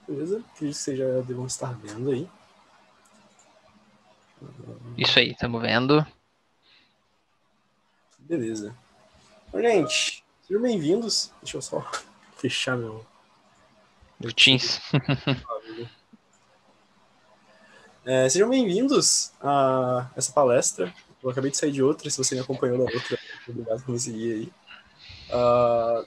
Beleza? Acredito que vocês já devam estar vendo aí. Isso aí, estamos vendo. Beleza. Então, gente, sejam bem-vindos. Deixa eu só fechar meu Teams. Sejam bem-vindos a essa palestra. Eu acabei de sair de outra, se você me acompanhou da outra, obrigado por me seguir aí.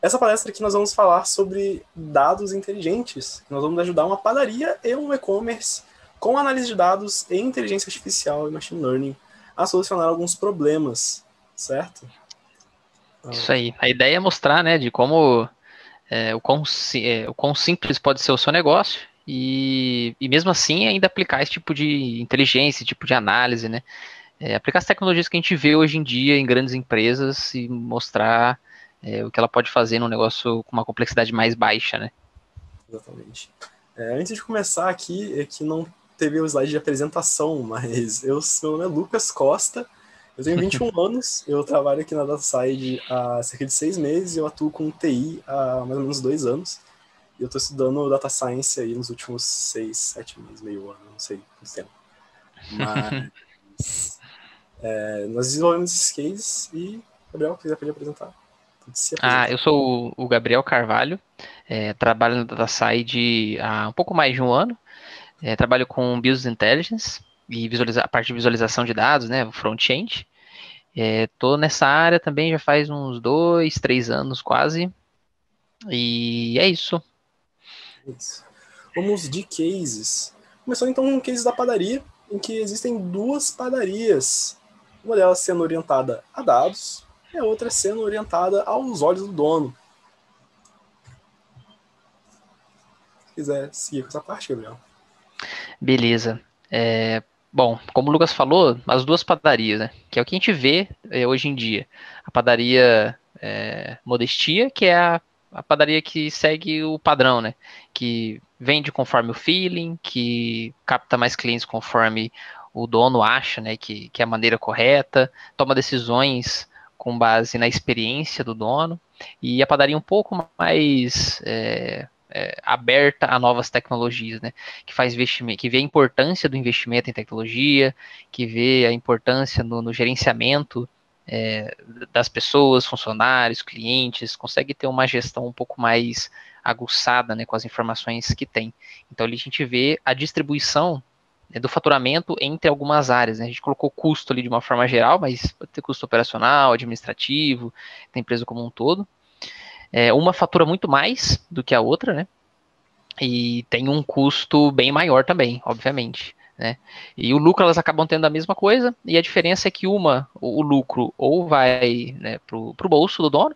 Essa palestra aqui nós vamos falar sobre dados inteligentes. Nós vamos ajudar uma padaria e um e-commerce com análise de dados e inteligência artificial e machine learning a solucionar alguns problemas, certo? Isso aí. A ideia é mostrar, né, de como o quão simples pode ser o seu negócio e mesmo assim ainda aplicar esse tipo de inteligência, esse tipo de análise, né? Aplicar as tecnologias que a gente vê hoje em dia em grandes empresas e mostrar o que ela pode fazer num negócio com uma complexidade mais baixa, né? Exatamente. Antes de começar aqui, é que não teve o slide de apresentação, mas meu nome é Lucas Costa, eu tenho 21 anos, eu trabalho aqui na DataSide há cerca de 6 meses, eu atuo com TI há mais ou menos 2 anos, e eu estou estudando Data Science aí nos últimos 6, 7 meses, meio ano, não sei quanto tempo. Mas nós desenvolvemos esses cases e, Gabriel, quiser pode apresentar. Se apresentar. Eu sou o Gabriel Carvalho, trabalho no DataSide há um pouco mais de um ano. Trabalho com Business Intelligence e a parte de visualização de dados, né, o front-end. Estou nessa área também já faz uns 2, 3 anos quase. E é isso. Isso. Vamos de cases. Começando então com um case da padaria, em que existem duas padarias. Uma delas sendo orientada a dados e a outra sendo orientada aos olhos do dono. Se quiser seguir com essa parte, Gabriel. Beleza. Bom, como o Lucas falou, as duas padarias, né? Que é o que a gente vê hoje em dia. A padaria Modestia, que é a padaria que segue o padrão, né? Que vende conforme o feeling, que capta mais clientes conforme o dono acha, né? Que é a maneira correta, toma decisões com base na experiência do dono. E a padaria um pouco mais aberta a novas tecnologias, né? Que faz investimento, que vê a importância do investimento em tecnologia, que vê a importância no gerenciamento das pessoas, funcionários, clientes, consegue ter uma gestão um pouco mais aguçada, né, com as informações que tem. Então ali a gente vê a distribuição do faturamento entre algumas áreas, né? A gente colocou custo ali de uma forma geral, mas pode ter custo operacional, administrativo, da empresa como um todo. Uma fatura muito mais do que a outra, né? E tem um custo bem maior também, obviamente. Né? E o lucro elas acabam tendo a mesma coisa, e a diferença é que o lucro ou vai, né, para o bolso do dono,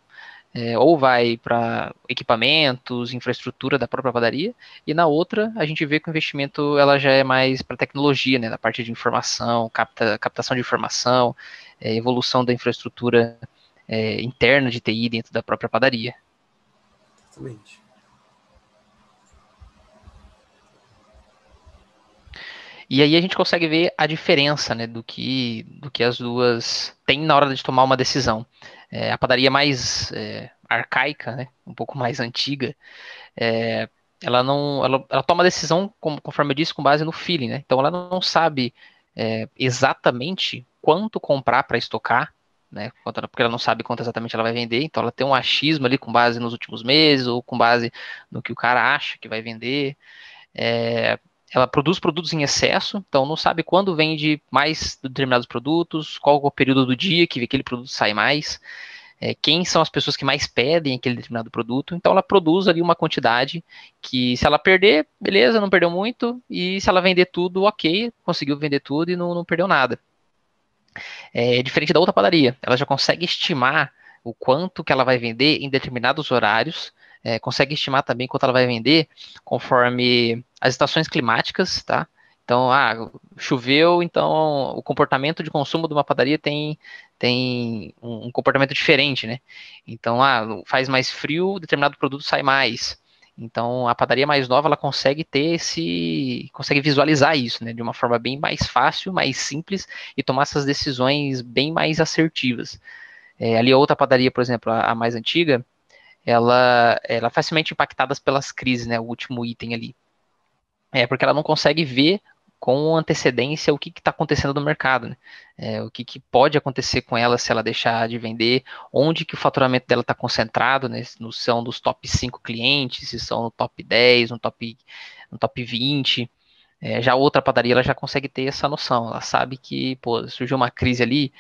ou vai para equipamentos, infraestrutura da própria padaria, e na outra a gente vê que o investimento ela já é mais para tecnologia, né, na parte de informação, captação de informação, evolução da infraestrutura interna de TI dentro da própria padaria. Exatamente. E aí a gente consegue ver a diferença, né, do que as duas têm na hora de tomar uma decisão. A padaria mais arcaica, né, um pouco mais antiga, ela não, ela toma a decisão, conforme eu disse, com base no feeling, né? Então ela não sabe exatamente quanto comprar para estocar, né? Porque ela não sabe quanto exatamente ela vai vender, então ela tem um achismo ali com base nos últimos meses ou com base no que o cara acha que vai vender. Ela produz produtos em excesso, então não sabe quando vende mais determinados produtos, qual é o período do dia que aquele produto sai mais, quem são as pessoas que mais pedem aquele determinado produto. Então ela produz ali uma quantidade que, se ela perder, beleza, não perdeu muito, e se ela vender tudo, ok, conseguiu vender tudo e não perdeu nada. Diferente da outra padaria, ela já consegue estimar o quanto que ela vai vender em determinados horários, consegue estimar também quanto ela vai vender conforme as estações climáticas, tá? Então, choveu, então o comportamento de consumo de uma padaria tem um comportamento diferente, né? Então, faz mais frio, determinado produto sai mais. Então, a padaria mais nova, ela consegue consegue visualizar isso, né? De uma forma bem mais fácil, mais simples, e tomar essas decisões bem mais assertivas. Ali a outra padaria, por exemplo, a mais antiga, ela é facilmente impactada pelas crises, né? O último item ali. Porque ela não consegue ver com antecedência o que está acontecendo no mercado, né? O que pode acontecer com ela se ela deixar de vender, onde que o faturamento dela está concentrado, né? Se são dos top 5 clientes, se são no top 10, no top 20. Já outra padaria, ela já consegue ter essa noção, ela sabe que, pô, surgiu uma crise ali,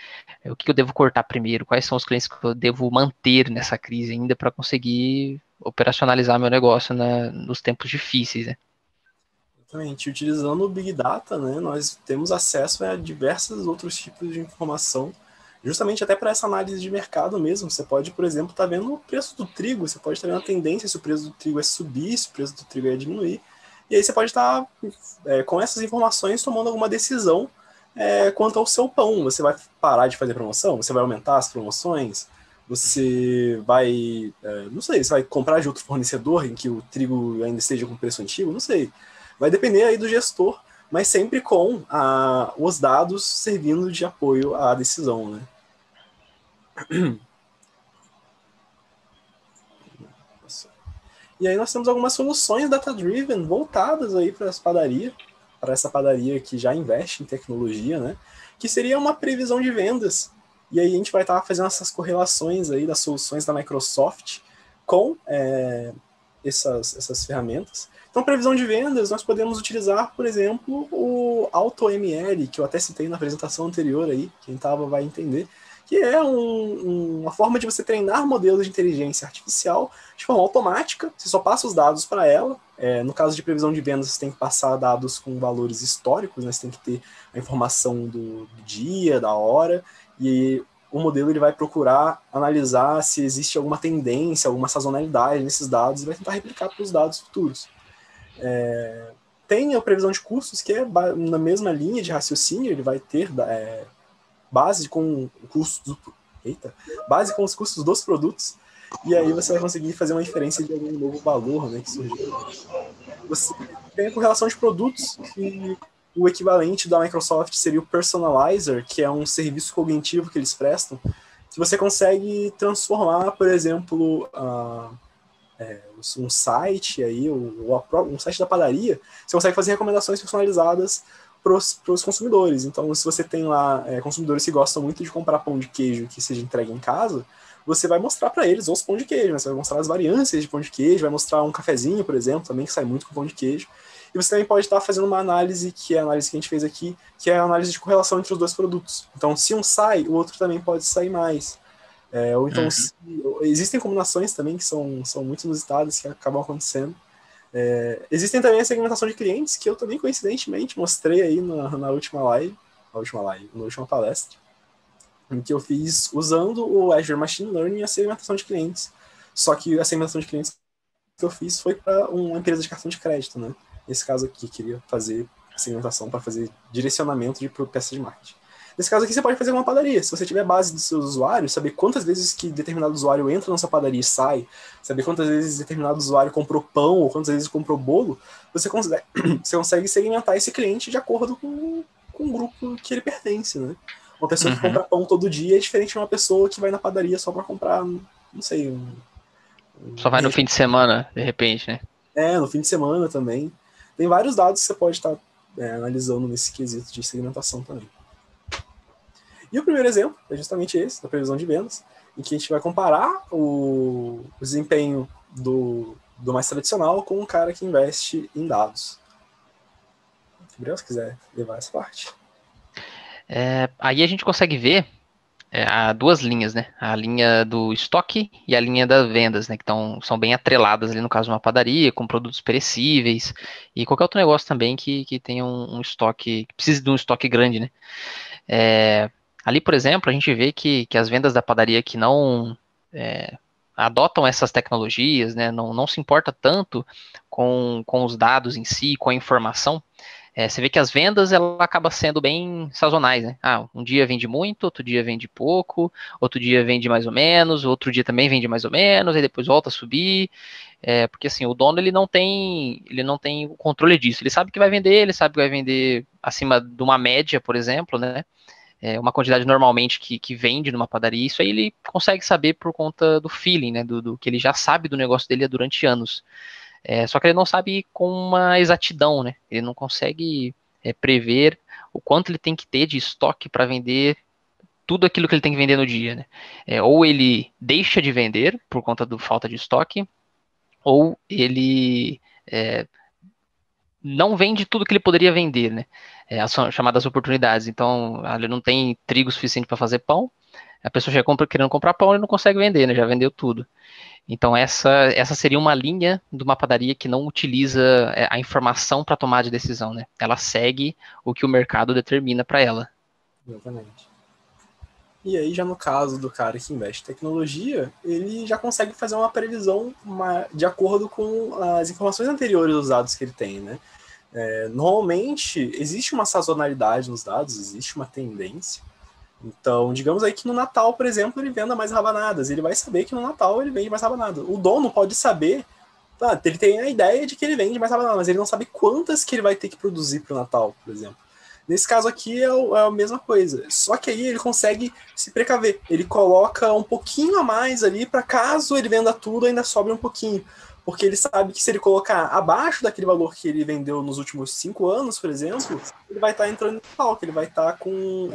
o que eu devo cortar primeiro, quais são os clientes que eu devo manter nessa crise ainda para conseguir operacionalizar meu negócio nos tempos difíceis, né? Exatamente. Utilizando o Big Data, né, nós temos acesso a diversos outros tipos de informação, justamente até para essa análise de mercado mesmo. Você pode, por exemplo, estar vendo o preço do trigo, você pode estar vendo a tendência se o preço do trigo é subir, se o preço do trigo é diminuir. E aí você pode estar, com essas informações, tomando alguma decisão quanto ao seu pão. Você vai parar de fazer promoção? Você vai aumentar as promoções? Você vai, não sei, você vai comprar de outro fornecedor em que o trigo ainda esteja com preço antigo? Não sei. Vai depender aí do gestor, mas sempre com os dados servindo de apoio à decisão, né? E aí nós temos algumas soluções data-driven voltadas aí para essa padaria que já investe em tecnologia, né? Que seria uma previsão de vendas. E aí a gente vai estar fazendo essas correlações aí das soluções da Microsoft com essas ferramentas. Então, previsão de vendas, nós podemos utilizar, por exemplo, o AutoML, que eu até citei na apresentação anterior aí, quem estava vai entender, que é uma forma de você treinar modelos de inteligência artificial de forma automática, você só passa os dados para ela. No caso de previsão de vendas, você tem que passar dados com valores históricos, né? Você tem que ter a informação do dia, da hora, e o modelo ele vai procurar analisar se existe alguma tendência, alguma sazonalidade nesses dados e vai tentar replicar para os dados futuros. Tem a previsão de custos, que é na mesma linha de raciocínio, ele vai ter base com os custos dos produtos, e aí você vai conseguir fazer uma inferência de algum novo valor, né, que surgiu. Você tem a correlação de produtos, que o equivalente da Microsoft seria o Personalizer, que é um serviço cognitivo que eles prestam, que você consegue transformar, por exemplo, um site aí, um site da padaria, você consegue fazer recomendações personalizadas para os consumidores. Então, se você tem lá consumidores que gostam muito de comprar pão de queijo que seja entregue em casa, você vai mostrar para eles os pão de queijo, né? Você vai mostrar as variâncias de pão de queijo, vai mostrar um cafezinho, por exemplo, também que sai muito com pão de queijo. E você também pode estar fazendo uma análise, que é a análise que a gente fez aqui, que é a análise de correlação entre os dois produtos. Então, se um sai, o outro também pode sair mais. Ou então, existem combinações também que são muito inusitadas, que acabam acontecendo. Existem também a segmentação de clientes, que eu também, coincidentemente, mostrei aí na última palestra, em que eu fiz usando o Azure Machine Learning e a segmentação de clientes. Só que a segmentação de clientes que eu fiz foi para uma empresa de cartão de crédito, né? Nesse caso aqui, queria fazer segmentação para fazer direcionamento de peça de marketing. Nesse caso aqui, você pode fazer uma padaria. Se você tiver base dos seus usuários, saber quantas vezes que determinado usuário entra na sua padaria e sai, saber quantas vezes determinado usuário comprou pão ou quantas vezes comprou bolo, você consegue segmentar esse cliente de acordo com o grupo que ele pertence, né? Uma pessoa que compra pão todo dia é diferente de uma pessoa que vai na padaria só para comprar, não sei... Só vai no fim de semana, de repente, né? No fim de semana também. Tem vários dados que você pode estar analisando nesse quesito de segmentação também. E o primeiro exemplo é justamente esse, da previsão de vendas, em que a gente vai comparar o desempenho do mais tradicional com um cara que investe em dados. Gabriel, se quiser levar essa parte. Aí a gente consegue ver há duas linhas, né? A linha do estoque e a linha das vendas, né? Que são bem atreladas ali no caso de uma padaria, com produtos perecíveis e qualquer outro negócio também que tenha um estoque, que precise de um estoque grande, né? Ali, por exemplo, a gente vê que as vendas da padaria que não adotam essas tecnologias, né? Não se importa tanto com os dados em si, com a informação. Você vê que as vendas, ela acaba sendo bem sazonais, né? Um dia vende muito, outro dia vende pouco, outro dia vende mais ou menos, outro dia também vende mais ou menos, e depois volta a subir, porque assim, o dono ele não tem o controle disso, ele sabe que vai vender, ele sabe que vai vender acima de uma média, por exemplo, né? uma quantidade normalmente que vende numa padaria. Isso aí ele consegue saber por conta do feeling, né? Do que ele já sabe do negócio dele durante anos. Só que ele não sabe com uma exatidão, né? Ele não consegue prever o quanto ele tem que ter de estoque para vender tudo aquilo que ele tem que vender no dia, né? Ou ele deixa de vender por conta da falta de estoque, ou ele não vende tudo que ele poderia vender, né? As chamadas oportunidades. Então, ele não tem trigo suficiente para fazer pão, a pessoa já compra querendo comprar pão e não consegue vender, né? Já vendeu tudo. Então, essa seria uma linha de uma padaria que não utiliza a informação para tomar de decisão, né? Ela segue o que o mercado determina para ela. Exatamente. E aí, já no caso do cara que investe em tecnologia, ele já consegue fazer uma previsão de acordo com as informações anteriores dos dados que ele tem, né? Normalmente, existe uma sazonalidade nos dados, existe uma tendência. Então, digamos aí que no Natal, por exemplo, ele venda mais rabanadas. Ele vai saber que no Natal ele vende mais rabanadas. O dono pode saber, ele tem a ideia de que ele vende mais rabanadas, mas ele não sabe quantas que ele vai ter que produzir para o Natal, por exemplo. Nesse caso aqui é a mesma coisa. Só que aí ele consegue se precaver. Ele coloca um pouquinho a mais ali para caso ele venda tudo, ainda sobra um pouquinho. Porque ele sabe que se ele colocar abaixo daquele valor que ele vendeu nos últimos 5 anos, por exemplo, ele vai estar entrando em falta, ele vai estar com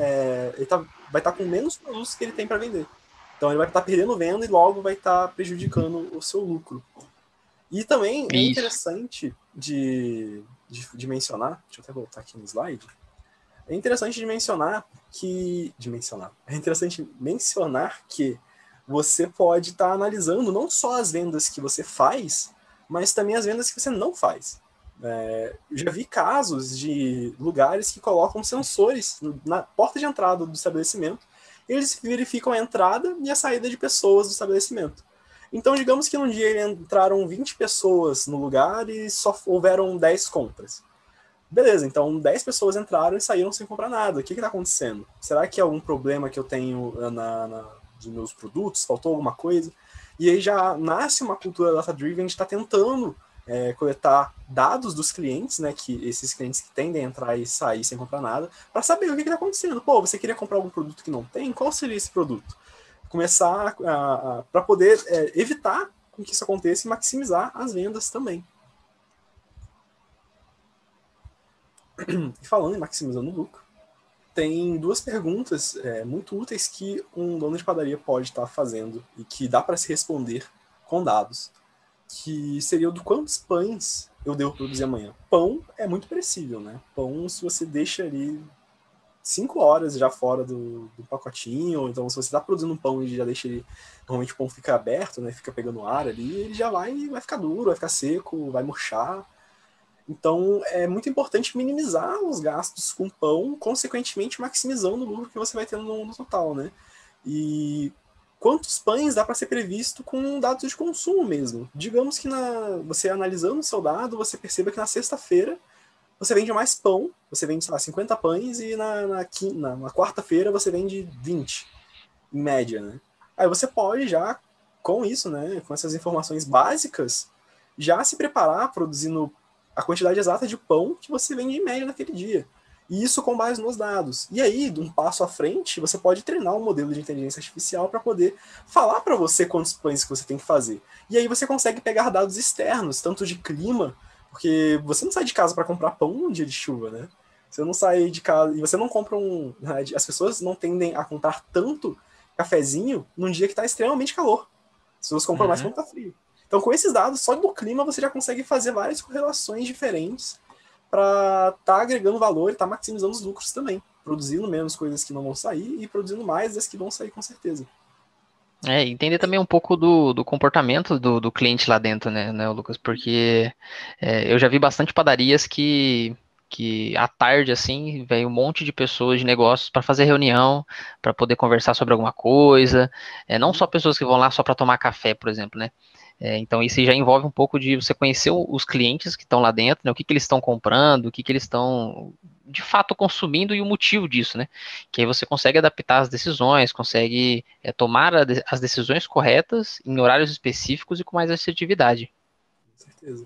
vai estar com menos produtos que ele tem para vender. Então ele vai estar perdendo venda e logo vai estar prejudicando o seu lucro. E também é interessante de mencionar, deixa eu até voltar aqui no slide, é interessante de mencionar que você pode estar analisando não só as vendas que você faz, mas também as vendas que você não faz. Eu já vi casos de lugares que colocam sensores na porta de entrada do estabelecimento, e eles verificam a entrada e a saída de pessoas do estabelecimento. Então, digamos que num dia entraram 20 pessoas no lugar e só houveram 10 compras. Beleza, então 10 pessoas entraram e saíram sem comprar nada. O que está acontecendo? Será que é algum problema que eu tenho nos meus produtos? Faltou alguma coisa? E aí já nasce uma cultura data-driven de estar tentando coletar dados dos clientes, né, que esses clientes que tendem a entrar e sair sem comprar nada, para saber o que está acontecendo. Pô, você queria comprar algum produto que não tem? Qual seria esse produto? Começar para poder evitar que isso aconteça e maximizar as vendas também. E falando em maximizando o lucro, tem 2 perguntas muito úteis que um dono de padaria pode estar fazendo e que dá para se responder com dados, que seria o do quantos pães eu devo produzir amanhã. Pão é muito perecível, né? Pão, se você deixa ali 5 horas já fora do pacotinho, ou então se você está produzindo um pão e já deixa ele, normalmente o pão fica aberto, né? Fica pegando ar ali, ele já vai ficar duro, vai ficar seco, vai murchar. Então, é muito importante minimizar os gastos com pão, consequentemente maximizando o lucro que você vai ter no total, né? E quantos pães dá para ser previsto com dados de consumo mesmo? Digamos que você analisando o seu dado, você perceba que na sexta-feira você vende mais pão, você vende, sei lá, 50 pães e na quarta-feira você vende 20, em média, né? Aí você pode já, com isso, né, com essas informações básicas, já se preparar produzindo a quantidade exata de pão que você vende em média naquele dia. E isso com base nos dados. E aí, de um passo à frente, você pode treinar um modelo de inteligência artificial para poder falar para você quantos pães que você tem que fazer. E aí você consegue pegar dados externos, tanto de clima, porque você não sai de casa para comprar pão num dia de chuva, né? Você não sai de casa e você não compra as pessoas não tendem a comprar tanto cafezinho num dia que está extremamente calor. As pessoas compram mais quando está frio. Então, com esses dados, só do clima, você já consegue fazer várias correlações diferentes para estar agregando valor e estar maximizando os lucros também. Produzindo menos coisas que não vão sair e produzindo mais das que vão sair com certeza. Entender também um pouco do comportamento do cliente lá dentro, né, Lucas? Porque eu já vi bastante padarias que à tarde, assim, vem um monte de pessoas de negócios para fazer reunião, para poder conversar sobre alguma coisa. Não só pessoas que vão lá só para tomar café, por exemplo, né? Então isso já envolve um pouco de você conhecer os clientes que estão lá dentro, né, o que eles estão comprando, o que eles estão de fato consumindo e o motivo disso, né? Que aí você consegue adaptar as decisões, consegue tomar as decisões corretas em horários específicos e com mais assertividade. Com certeza.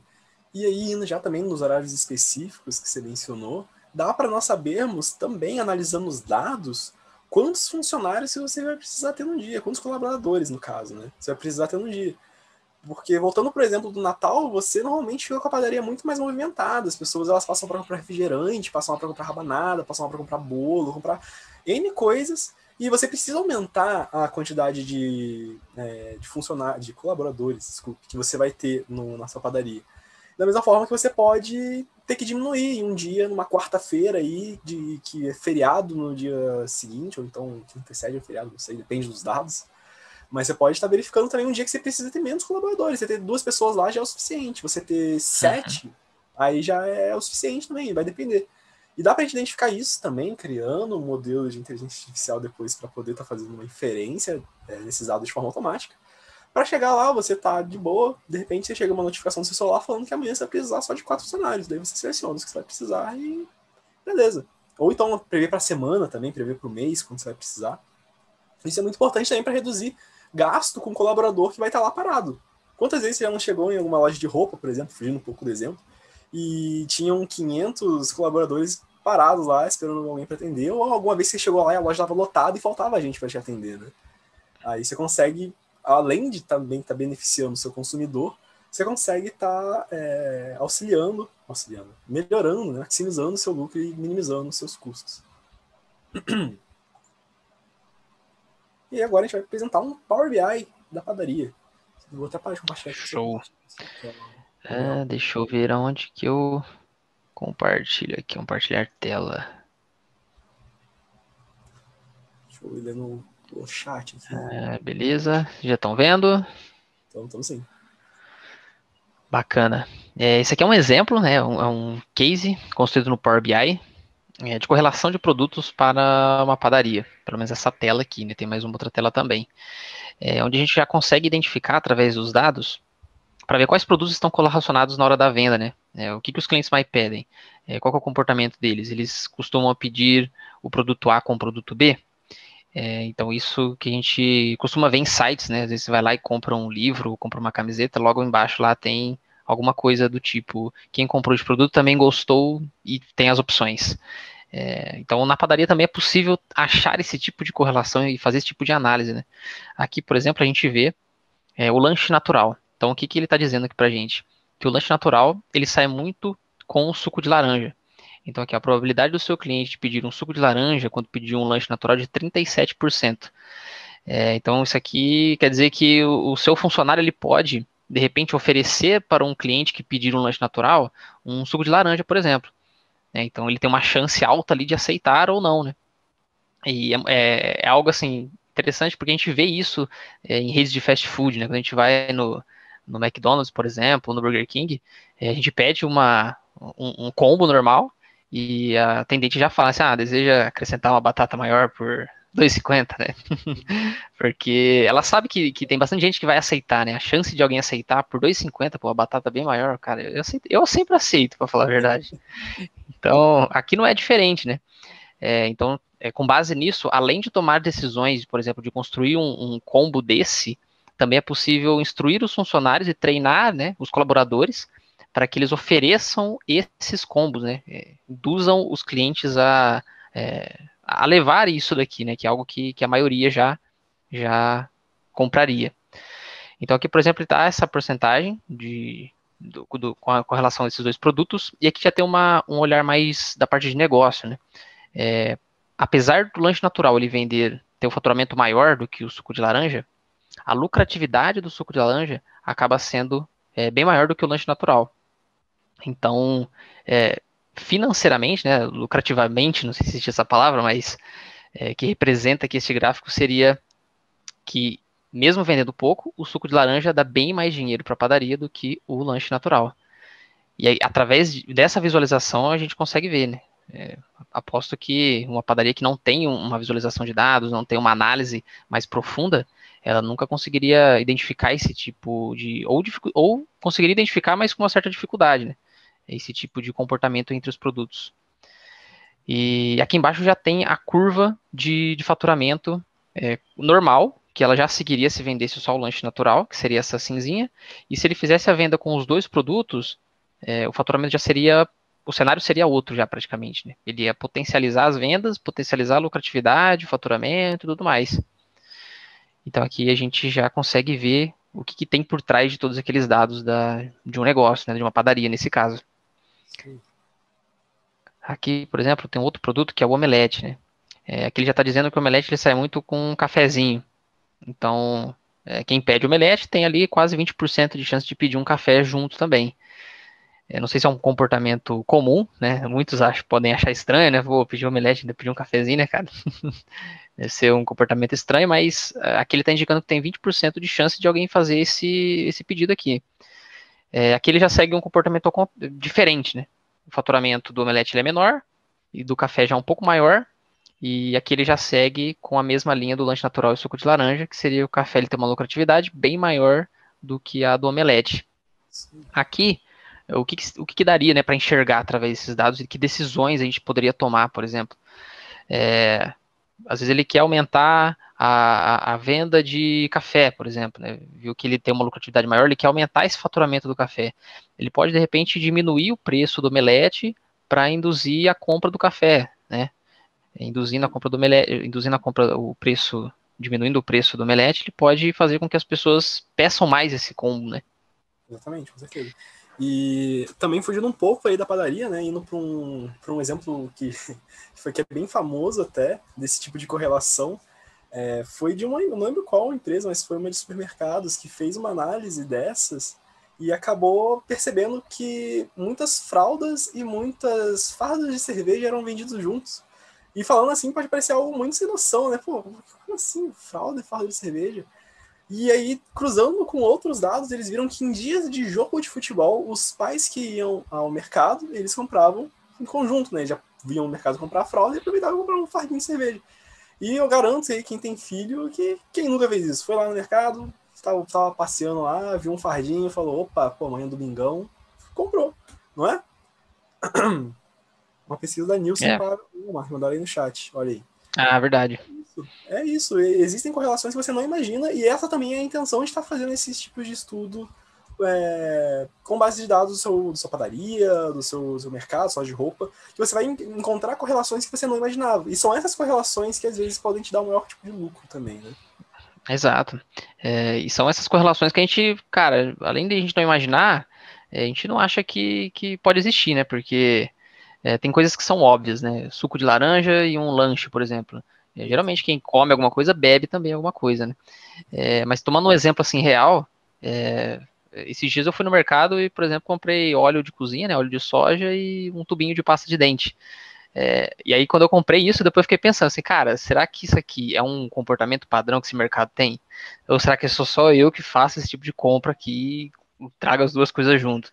E aí, indo já também nos horários específicos que você mencionou, dá para nós sabermos, também analisando os dados, quantos funcionários você vai precisar ter no dia, quantos colaboradores, no caso, né? Você vai precisar ter no dia. Porque, voltando, por exemplo, do Natal, você normalmente fica com a padaria muito mais movimentada. As pessoas elas passam para comprar refrigerante, passam para comprar rabanada, passam para comprar bolo, comprar N coisas. E você precisa aumentar a quantidade de funcionários, de colaboradores, desculpe, que você vai ter na sua padaria. Da mesma forma que você pode ter que diminuir em um dia, numa quarta-feira aí, que é feriado no dia seguinte, ou então que antecede o feriado, não sei, depende dos dados. Mas você pode estar verificando também um dia que você precisa ter menos colaboradores. Você ter 2 pessoas lá já é o suficiente. Você ter 7, aí já é o suficiente também, vai depender. E dá para gente identificar isso também, criando um modelo de inteligência artificial depois para poder estar fazendo uma inferência nesses dados de forma automática. Para chegar lá, você tá de boa, de repente você chega uma notificação no seu celular falando que amanhã você vai precisar só de 4 funcionários. Daí você seleciona os que você vai precisar e beleza. Ou então prever para a semana também, prever para o mês, quando você vai precisar. Isso é muito importante também para reduzir gasto com colaborador que vai estar lá parado. Quantas vezes você já não chegou em alguma loja de roupa, por exemplo, fugindo um pouco do exemplo, e tinham 500 colaboradores parados lá esperando alguém para atender, ou alguma vez você chegou lá e a loja estava lotada e faltava gente para te atender, né? Aí você consegue, além de também estar beneficiando o seu consumidor, você consegue estar auxiliando, melhorando, né? Maximizando o seu lucro e minimizando os seus custos. E agora a gente vai apresentar um Power BI da padaria. Vou até parar de compartilhar aqui. Show. Deixa eu ver aonde que eu compartilho aqui. Compartilhar tela. Deixa eu ler no chat aqui. Beleza. Já estão vendo? Então sim. Bacana. Esse aqui é um exemplo, né? É um case construído no Power BI de correlação de produtos para uma padaria. Pelo menos essa tela aqui, né? Tem mais uma outra tela também. Onde a gente já consegue identificar através dos dados para ver quais produtos estão correlacionados na hora da venda, né? O que os clientes mais pedem? Qual que é o comportamento deles? Eles costumam pedir o produto A com o produto B? Então isso que a gente costuma ver em sites, né? Às vezes você vai lá e compra um livro, compra uma camiseta, logo embaixo lá tem alguma coisa do tipo, quem comprou esse produto também gostou e tem as opções. Então na padaria também é possível achar esse tipo de correlação e fazer esse tipo de análise, né? Aqui, por exemplo, a gente vê o lanche natural. Então o que ele está dizendo aqui pra gente? Que o lanche natural, ele sai muito com o suco de laranja. Então aqui a probabilidade do seu cliente pedir um suco de laranja quando pedir um lanche natural é de 37%. Então isso aqui quer dizer que o seu funcionário ele pode, de repente, oferecer para um cliente que pedir um lanche natural um suco de laranja, por exemplo. Então ele tem uma chance alta ali de aceitar ou não, né? E é algo assim interessante porque a gente vê isso em redes de fast food, né? Quando a gente vai no McDonald's, por exemplo, no Burger King, a gente pede um combo normal e a atendente já fala assim, deseja acrescentar uma batata maior por 2,50, né? Porque ela sabe que tem bastante gente que vai aceitar, né? A chance de alguém aceitar por 2,50 por uma batata bem maior, cara, eu sempre aceito, para falar a verdade. Então, aqui não é diferente, né? Então, com base nisso, além de tomar decisões, por exemplo, de construir um combo desse, também é possível instruir os funcionários e treinar, né, os colaboradores para que eles ofereçam esses combos, né, induzam os clientes a levar isso daqui, né, que é algo que a maioria já compraria. Então aqui, por exemplo, está essa porcentagem com relação a esses dois produtos, e aqui já tem um olhar mais da parte de negócio, né. Apesar do lanche natural ele ter um faturamento maior do que o suco de laranja, a lucratividade do suco de laranja acaba sendo bem maior do que o lanche natural. Então, financeiramente, né, lucrativamente, não sei se existe essa palavra, mas que representa que esse gráfico seria que, mesmo vendendo pouco, o suco de laranja dá bem mais dinheiro para a padaria do que o lanche natural. E aí, através dessa visualização, a gente consegue ver, né? Aposto que uma padaria que não tem uma visualização de dados, não tem uma análise mais profunda, ela nunca conseguiria identificar esse tipo ou conseguiria identificar, mas com uma certa dificuldade, né? Esse tipo de comportamento entre os produtos. E aqui embaixo já tem a curva de faturamento normal, que ela já seguiria se vendesse só o lanche natural, que seria essa cinzinha, e se ele fizesse a venda com os dois produtos, o faturamento já seria o cenário seria outro já praticamente, né? Ele ia potencializar as vendas, potencializar a lucratividade, faturamento e tudo mais. Então aqui a gente já consegue ver o que tem por trás de todos aqueles dados de um negócio, né? De uma padaria nesse caso. Sim. Aqui, por exemplo, tem outro produto que é o omelete, né? Aqui ele já está dizendo que o omelete ele sai muito com um cafezinho. Então, quem pede omelete tem ali quase 20% de chance de pedir um café junto também. Não sei se é um comportamento comum, né? Muitos podem achar estranho, né? Vou pedir omelete e ainda pedir um cafezinho, né, cara? Deve ser um comportamento estranho, mas aqui ele está indicando que tem 20% de chance de alguém fazer esse pedido aqui. Aqui ele já segue um comportamento diferente, né? O faturamento do omelete ele é menor e do café já é um pouco maior. E aqui ele já segue com a mesma linha do lanche natural e suco de laranja, que seria o café ele tem uma lucratividade bem maior do que a do omelete. Sim. Aqui, o que daria, né, para enxergar através desses dados e que decisões a gente poderia tomar, por exemplo? Às vezes ele quer aumentar a venda de café, por exemplo, né? Viu que ele tem uma lucratividade maior, ele quer aumentar esse faturamento do café. Ele pode, de repente, diminuir o preço do omelete para induzir a compra do café, né? Induzindo a compra do omelete, induzindo a compra, o preço, diminuindo o preço do omelete, ele pode fazer com que as pessoas peçam mais esse combo, né? Exatamente, com certeza. E também fugindo um pouco aí da padaria, né, indo para um exemplo que é bem famoso até, desse tipo de correlação, foi de uma, eu não lembro qual empresa, mas foi uma de supermercados que fez uma análise dessas e acabou percebendo que muitas fraldas e muitas fardas de cerveja eram vendidos juntos. E falando assim, pode parecer algo muito sem noção, né? Pô, como assim? Fralda e farda de cerveja? E aí, cruzando com outros dados, eles viram que em dias de jogo de futebol, os pais que iam ao mercado, eles compravam em conjunto, né? Já vinham no mercado comprar fralda e aproveitavam para comprar um fardinho de cerveja. E eu garanto aí, quem tem filho, que quem nunca fez isso? Foi lá no mercado, tava passeando lá, viu um fardinho, falou, opa, pô, amanhã é domingão, comprou, não é? Uma pesquisa da Nielsen É, para o Mark, mandaram aí no chat, olha aí. verdade. É isso, existem correlações que você não imagina, e essa também é a intenção de estar fazendo esses tipos de estudo com base de dados da sua padaria, do seu mercado, sua loja de roupa, que você vai encontrar correlações que você não imaginava. E são essas correlações que às vezes podem te dar o maior tipo de lucro também, né? Exato. E são essas correlações que a gente, cara, além de a gente não imaginar, a gente não acha que pode existir, né? Porque tem coisas que são óbvias, né? Suco de laranja e um lanche, por exemplo. Geralmente quem come alguma coisa bebe também alguma coisa, né? Mas tomando um exemplo assim real, esses dias eu fui no mercado e, por exemplo, comprei óleo de cozinha, né? Óleo de soja e um tubinho de pasta de dente. E aí, quando eu comprei isso, depois eu fiquei pensando assim, cara, será que isso aqui é um comportamento padrão que esse mercado tem? Ou será que sou só eu que faço esse tipo de compra aqui e trago as duas coisas junto?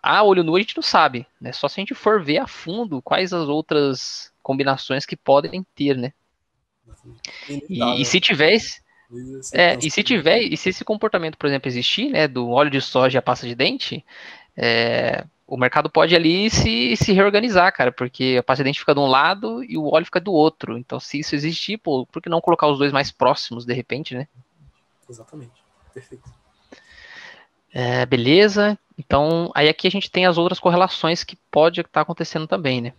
A olho nu a gente não sabe, né? Só se a gente for ver a fundo quais as outras combinações que podem ter, né? E Inevitável. se tiver, Você pensa, e se esse comportamento, por exemplo, existir, né, do óleo de soja e a pasta de dente, o mercado pode ali se reorganizar, cara, porque a pasta de dente fica de um lado e o óleo fica do outro. Então, se isso existir, pô, por que não colocar os dois mais próximos, de repente, né? exatamente. Perfeito. Beleza. Então, aí aqui a gente tem as outras correlações que pode estar acontecendo também, né?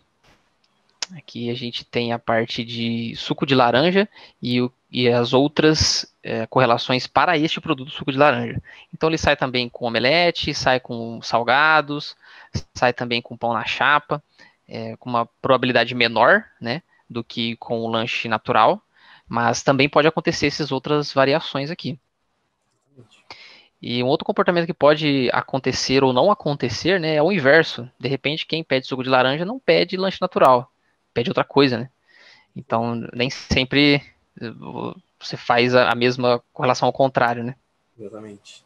Aqui a gente tem a parte de suco de laranja e as outras correlações para este produto suco de laranja. Então ele sai também com omelete, sai com salgados, sai também com pão na chapa, com uma probabilidade menor, né, do que com o lanche natural, mas também pode acontecer essas outras variações aqui. E um outro comportamento que pode acontecer ou não acontecer, né, é o inverso. De repente, quem pede suco de laranja não pede lanche natural, pede outra coisa, né? Então, nem sempre você faz a mesma correlação ao contrário, né? Exatamente.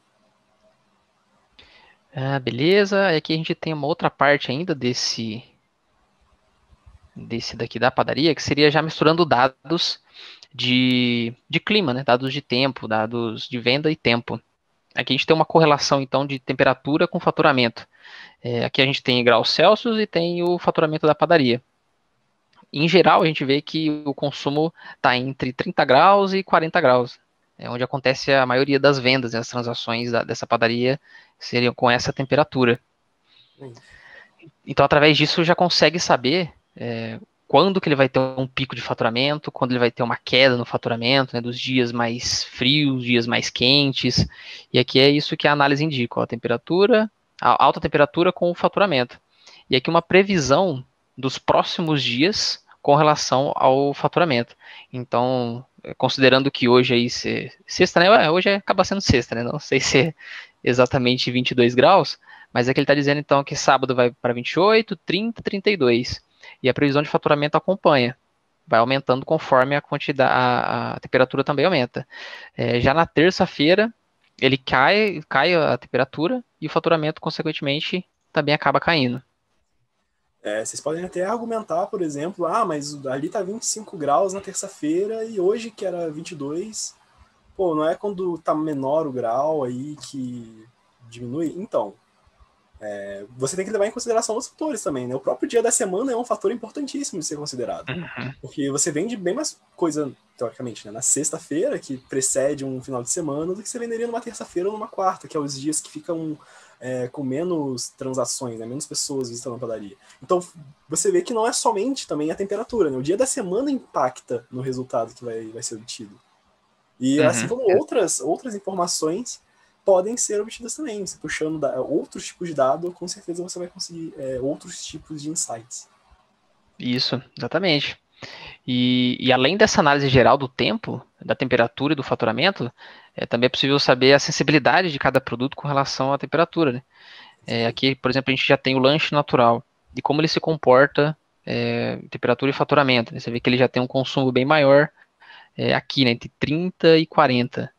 Beleza. E aqui a gente tem uma outra parte ainda desse daqui da padaria, que seria já misturando dados de clima, né? Dados de tempo, dados de venda e tempo. Aqui a gente tem uma correlação, então, de temperatura com faturamento. Aqui a gente tem graus Celsius e tem o faturamento da padaria. Em geral, a gente vê que o consumo está entre 30 graus e 40 graus. É onde acontece a maioria das vendas, né, as transações dessa padaria seriam com essa temperatura. Então, através disso, já consegue saber quando que ele vai ter um pico de faturamento, quando ele vai ter uma queda no faturamento, né, dos dias mais frios, dias mais quentes. E aqui é isso que a análise indica, ó, a temperatura, a alta temperatura com o faturamento. E aqui uma previsão dos próximos dias com relação ao faturamento. Então, considerando que hoje aí sexta, né? Hoje acaba sendo sexta, né? Não sei se é exatamente 22 graus, mas é que ele está dizendo então que sábado vai para 28, 30, 32. E a previsão de faturamento acompanha. Vai aumentando conforme a quantidade, a temperatura também aumenta. Já na terça-feira, ele cai a temperatura e o faturamento, consequentemente, também acaba caindo. Vocês podem até argumentar, por exemplo, mas ali tá 25 graus na terça-feira e hoje que era 22, pô, não é quando tá menor o grau aí que diminui? Então, você tem que levar em consideração os fatores também, né? O próprio dia da semana é um fator importantíssimo de ser considerado. Uhum. Porque você vende bem mais coisa, teoricamente, né? Na sexta-feira, que precede um final de semana, do que você venderia numa terça-feira ou numa quarta, que é os dias que ficam com menos transações, né? Menos pessoas visitando a padaria. Então, você vê que não é somente também a temperatura, né? O dia da semana impacta no resultado que vai ser obtido. E assim como outras informações podem ser obtidas também. Você puxando outros tipos de dado, com certeza você vai conseguir outros tipos de insights. Isso, exatamente. E além dessa análise geral do tempo, da temperatura e do faturamento, também é possível saber a sensibilidade de cada produto com relação à temperatura, né? Aqui, por exemplo, a gente já tem o lanche natural e como ele se comporta temperatura e faturamento, né? Você vê que ele já tem um consumo bem maior aqui, né, entre 30 e 40.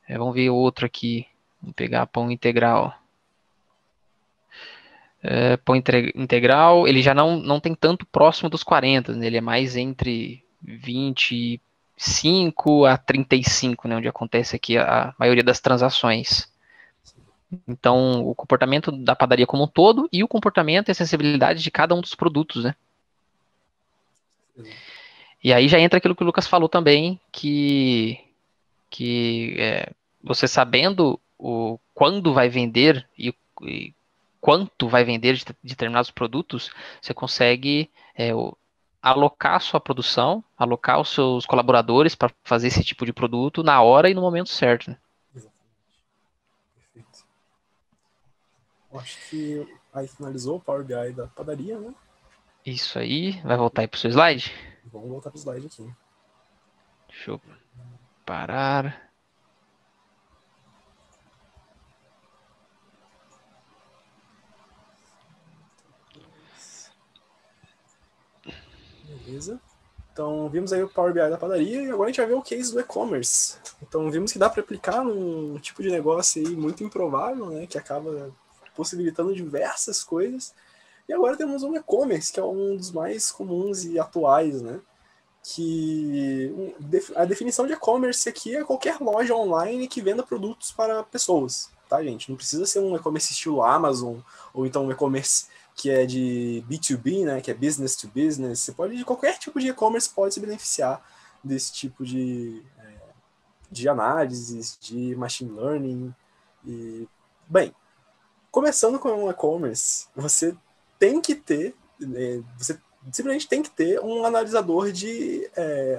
Vamos ver outro aqui. Vamos pegar pão integral. Pão integral, ele já não tem tanto próximo dos 40, né? Ele é mais entre 25 a 35, né? Onde acontece aqui a maioria das transações. Então, o comportamento da padaria como um todo e o comportamento e a sensibilidade de cada um dos produtos, né? E aí já entra aquilo que o Lucas falou também, que você sabendo quando vai vender e quanto vai vender de determinados produtos, você consegue alocar a sua produção, alocar os seus colaboradores para fazer esse tipo de produto na hora e no momento certo, né? Exatamente. Perfeito. Eu acho que aí finalizou o Power BI da padaria, né? Isso aí, vai voltar aí para o seu slide? Vamos voltar para o slide aqui. Deixa eu parar. Beleza. Então, vimos aí o Power BI da padaria e agora a gente vai ver o case do e-commerce. Então, vimos que dá para aplicar num tipo de negócio aí muito improvável, né? Que acaba possibilitando diversas coisas. E agora temos um e-commerce, que é um dos mais comuns e atuais, né? Que a definição de e-commerce aqui é qualquer loja online que venda produtos para pessoas, tá, gente? Não precisa ser um e-commerce estilo Amazon ou então um e-commerce que é de B2B, né, que é business to business. Você pode, qualquer tipo de e-commerce pode se beneficiar desse tipo de análises, de machine learning. E, bem, começando com um e-commerce, você tem que ter, você simplesmente tem que ter um analisador de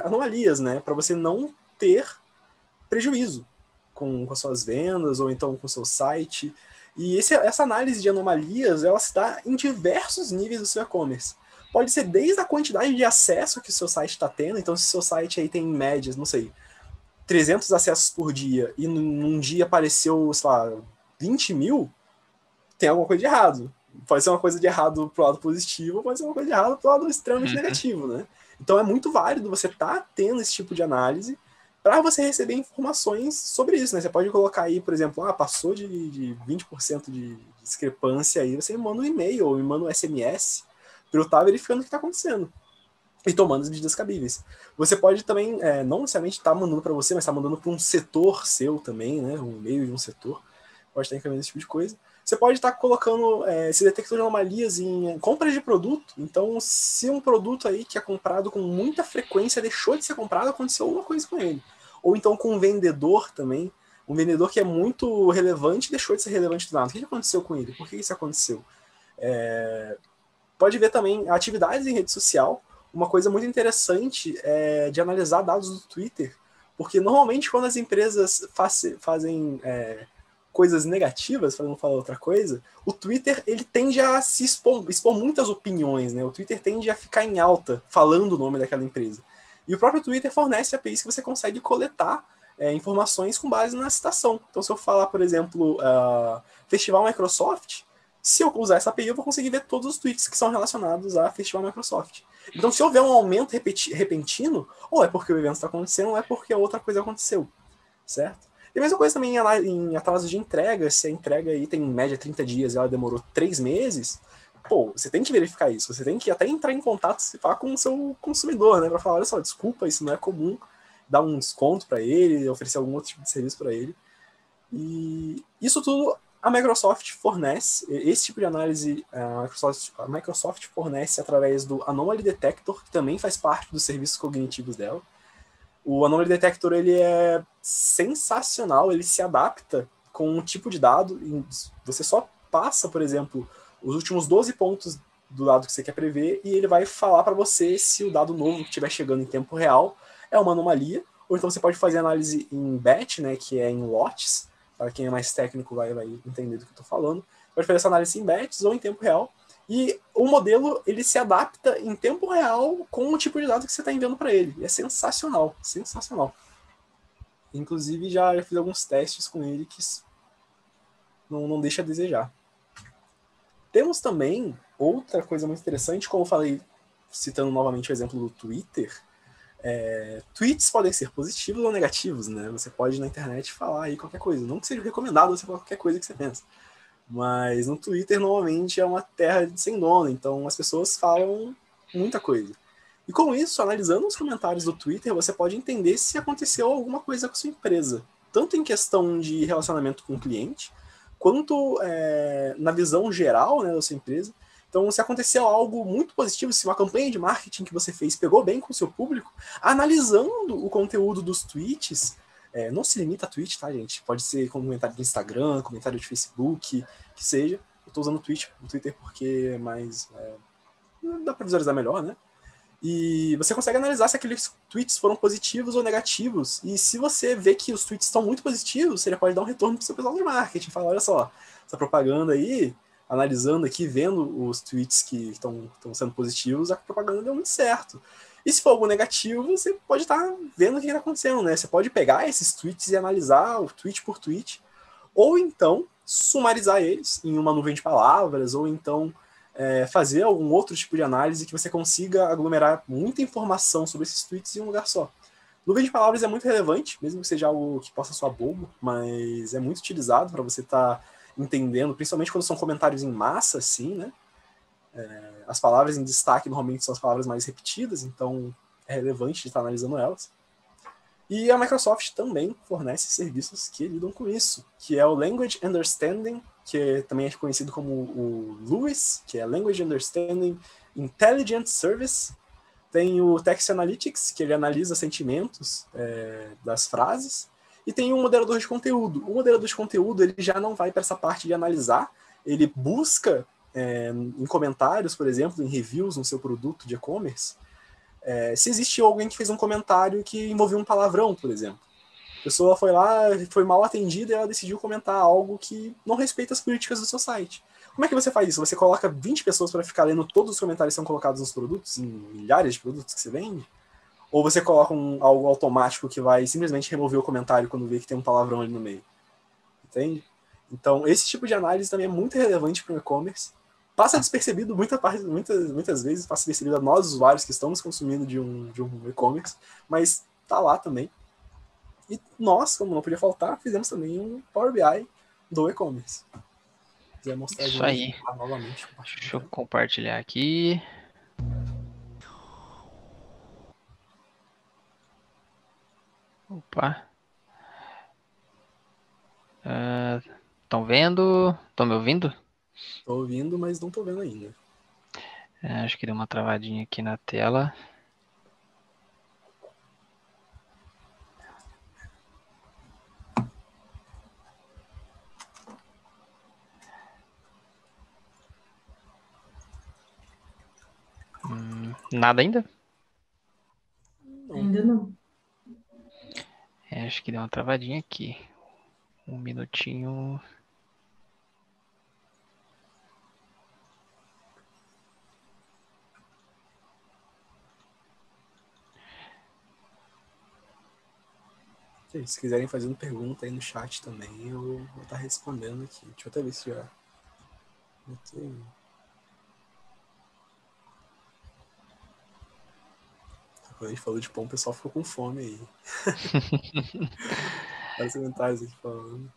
anomalias, né, para você não ter prejuízo com as suas vendas ou então com o seu site. E essa análise de anomalias, ela se dá em diversos níveis do seu e-commerce. Pode ser desde a quantidade de acesso que o seu site está tendo, então se o seu site aí tem em médias, não sei, 300 acessos por dia e num dia apareceu, sei lá, 20 mil, tem alguma coisa de errado. Pode ser uma coisa de errado pro lado positivo, pode ser uma coisa de errado pro lado extremamente negativo, né? Então é muito válido você estar tendo esse tipo de análise para você receber informações sobre isso, né? Você pode colocar aí, por exemplo, passou de 20% de discrepância aí, você me manda um e-mail ou me manda um SMS para eu estar verificando o que está acontecendo e tomando as medidas cabíveis. Você pode também, não necessariamente estar mandando para você, mas estar mandando para um setor seu também, né? Um e-mail de um setor, pode estar encaminhando esse tipo de coisa. Você pode estar colocando esse detector de anomalias em compras de produto. Então, se um produto aí que é comprado com muita frequência deixou de ser comprado, aconteceu alguma coisa com ele. Ou então com um vendedor também. Um vendedor que é muito relevante deixou de ser relevante do nada. O que aconteceu com ele? Por que isso aconteceu? Pode ver também atividades em rede social. Uma coisa muito interessante é de analisar dados do Twitter, porque normalmente quando as empresas fazem coisas negativas, para não falar outra coisa, o Twitter ele tende a se expor muitas opiniões, né? O Twitter tende a ficar em alta falando o nome daquela empresa. E o próprio Twitter fornece APIs que você consegue coletar informações com base na citação. Então, se eu falar, por exemplo, Festival Microsoft, se eu usar essa API, eu vou conseguir ver todos os tweets que são relacionados a Festival Microsoft. Então, se houver um aumento repentino, ou é porque o evento está acontecendo, ou é porque outra coisa aconteceu, certo? E a mesma coisa também em atraso de entrega, se a entrega aí tem em média 30 dias e ela demorou 3 meses, pô, você tem que verificar isso, você tem que até entrar em contato e falar com o seu consumidor, né, para falar, olha só, desculpa, isso não é comum, dar um desconto para ele, oferecer algum outro tipo de serviço para ele. E isso tudo a Microsoft fornece, esse tipo de análise a Microsoft fornece através do Anomaly Detector, que também faz parte dos serviços cognitivos dela. O Anomaly Detector ele é sensacional, ele se adapta com um tipo de dado, você só passa, por exemplo, os últimos 12 pontos do dado que você quer prever e ele vai falar para você se o dado novo que estiver chegando em tempo real é uma anomalia, ou então você pode fazer análise em batch, né, que é em lotes, para quem é mais técnico vai entender do que eu estou falando, pode fazer essa análise em batches ou em tempo real, e o modelo ele se adapta em tempo real com o tipo de dado que você está enviando para ele. E é sensacional, sensacional. Inclusive já fiz alguns testes com ele que não deixa a desejar. Temos também outra coisa muito interessante, como eu falei, citando novamente o exemplo do Twitter, tweets podem ser positivos ou negativos, né? Você pode na internet falar aí qualquer coisa. Não que seja recomendado você falar qualquer coisa que você pensa. Mas no Twitter, normalmente, é uma terra sem dono, então as pessoas falam muita coisa. E com isso, analisando os comentários do Twitter, você pode entender se aconteceu alguma coisa com a sua empresa. Tanto em questão de relacionamento com o cliente, quanto na visão geral, né, da sua empresa. Então, se aconteceu algo muito positivo, se uma campanha de marketing que você fez pegou bem com o seu público, analisando o conteúdo dos tweets, não se limita a tweet, tá, gente? Pode ser comentário de Instagram, comentário de Facebook, que seja. Eu tô usando o Twitter porque é mais... dá pra visualizar melhor, né? E você consegue analisar se aqueles tweets foram positivos ou negativos. E se você vê que os tweets estão muito positivos, você já pode dar um retorno pro seu pessoal de marketing. Falar, olha só, essa propaganda aí, analisando aqui, vendo os tweets que estão sendo positivos, a propaganda deu muito certo. E se for algo negativo, você pode estar vendo o que está acontecendo, né? Você pode pegar esses tweets e analisar o tweet por tweet, ou então sumarizar eles em uma nuvem de palavras, ou então fazer algum outro tipo de análise que você consiga aglomerar muita informação sobre esses tweets em um lugar só. Nuvem de palavras é muito relevante, mesmo que seja algo que possa soar bobo, mas é muito utilizado para você estar entendendo, principalmente quando são comentários em massa, assim, né? As palavras em destaque normalmente são as palavras mais repetidas, então é relevante de estar analisando elas. E a Microsoft também fornece serviços que lidam com isso, que é o Language Understanding, que também é conhecido como o LUIS, que é Language Understanding Intelligent Service. Tem o Text Analytics, que ele analisa sentimentos das frases. E tem o moderador de conteúdo. O moderador de conteúdo ele já não vai para essa parte de analisar, ele busca em comentários, por exemplo, em reviews no seu produto de e-commerce, se existiu alguém que fez um comentário que envolvia um palavrão, por exemplo. A pessoa foi lá, foi mal atendida e ela decidiu comentar algo que não respeita as políticas do seu site. Como é que você faz isso? Você coloca 20 pessoas para ficar lendo todos os comentários que são colocados nos produtos, em milhares de produtos que você vende? Ou você coloca algo automático que vai simplesmente remover o comentário quando vê que tem um palavrão ali no meio? Entende? Então, esse tipo de análise também é muito relevante para o e-commerce. Passa despercebido muitas vezes, passa despercebido a nós, usuários que estamos consumindo de um e-commerce, mas tá lá também. E nós, como não podia faltar, fizemos também um Power BI do e-commerce. Se quiser mostrar de Isso novo, aí. novamente. Deixa eu compartilhar aqui. Opa. Estão vendo? Estão me ouvindo? Tô ouvindo, mas não tô vendo ainda. Acho que deu uma travadinha aqui na tela. Nada ainda? Não. Ainda não. Acho que deu uma travadinha aqui. Um minutinho. Se quiserem fazendo pergunta aí no chat também, eu vou estar respondendo aqui. Deixa eu até ver se já... Quando a gente falou de pão, o pessoal ficou com fome aí. Vários comentários aqui falando.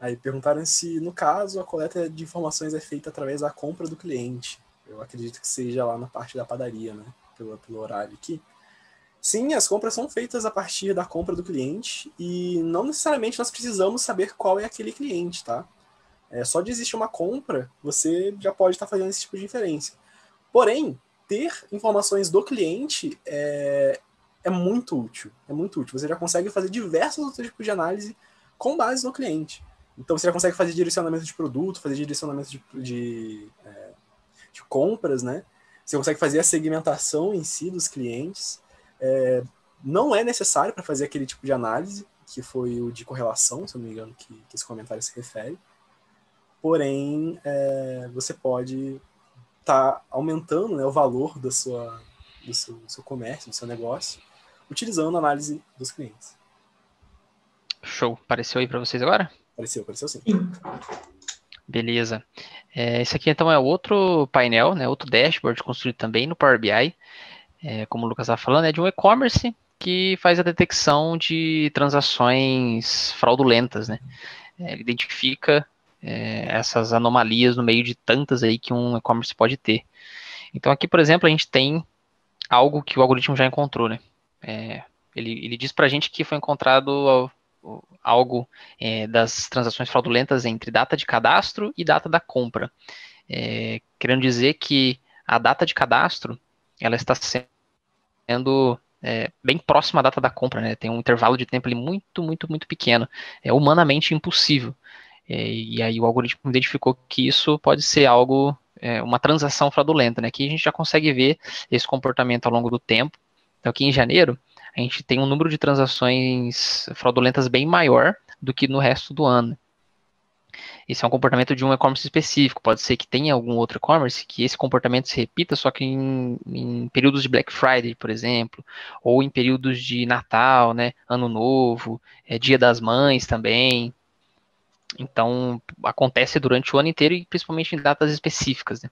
Aí perguntaram se, no caso, a coleta de informações é feita através da compra do cliente. Eu acredito que seja lá na parte da padaria, né? Pelo horário aqui. Sim, as compras são feitas a partir da compra do cliente e não necessariamente nós precisamos saber qual é aquele cliente, tá? Só de existir uma compra, você já pode estar fazendo esse tipo de inferência. Porém, ter informações do cliente é muito útil. É muito útil. Você já consegue fazer diversos outros tipos de análise com base no cliente. Então, você já consegue fazer direcionamento de produto, fazer direcionamento de compras, né? Você consegue fazer a segmentação em si dos clientes. Não é necessário para fazer aquele tipo de análise, que foi o de correlação, se eu não me engano, que esse comentário se refere. Porém, você pode estar aumentando, né, o valor do seu comércio, do seu negócio, utilizando a análise dos clientes. Show. Apareceu aí para vocês agora? Apareceu sim. Beleza. Esse aqui então é outro painel, né, outro dashboard construído também no Power BI. Como o Lucas estava falando, é de um e-commerce que faz a detecção de transações fraudulentas, né? Ele identifica essas anomalias no meio de tantas aí que um e-commerce pode ter. Então aqui, por exemplo, a gente tem algo que o algoritmo já encontrou, né? Ele diz para a gente que foi encontrado algo das transações fraudulentas entre data de cadastro e data da compra. Querendo dizer que a data de cadastro ela está sendo bem próxima à data da compra, né? Tem um intervalo de tempo ali muito, muito, muito pequeno. É humanamente impossível. E aí o algoritmo identificou que isso pode ser algo, uma transação fraudulenta, né? Aqui a gente já consegue ver esse comportamento ao longo do tempo. Então aqui em janeiro, a gente tem um número de transações fraudulentas bem maior do que no resto do ano. Esse é um comportamento de um e-commerce específico. Pode ser que tenha algum outro e-commerce que esse comportamento se repita, só que em períodos de Black Friday, por exemplo, ou em períodos de Natal, né, Ano Novo, Dia das Mães também. Então, acontece durante o ano inteiro e principalmente em datas específicas, né?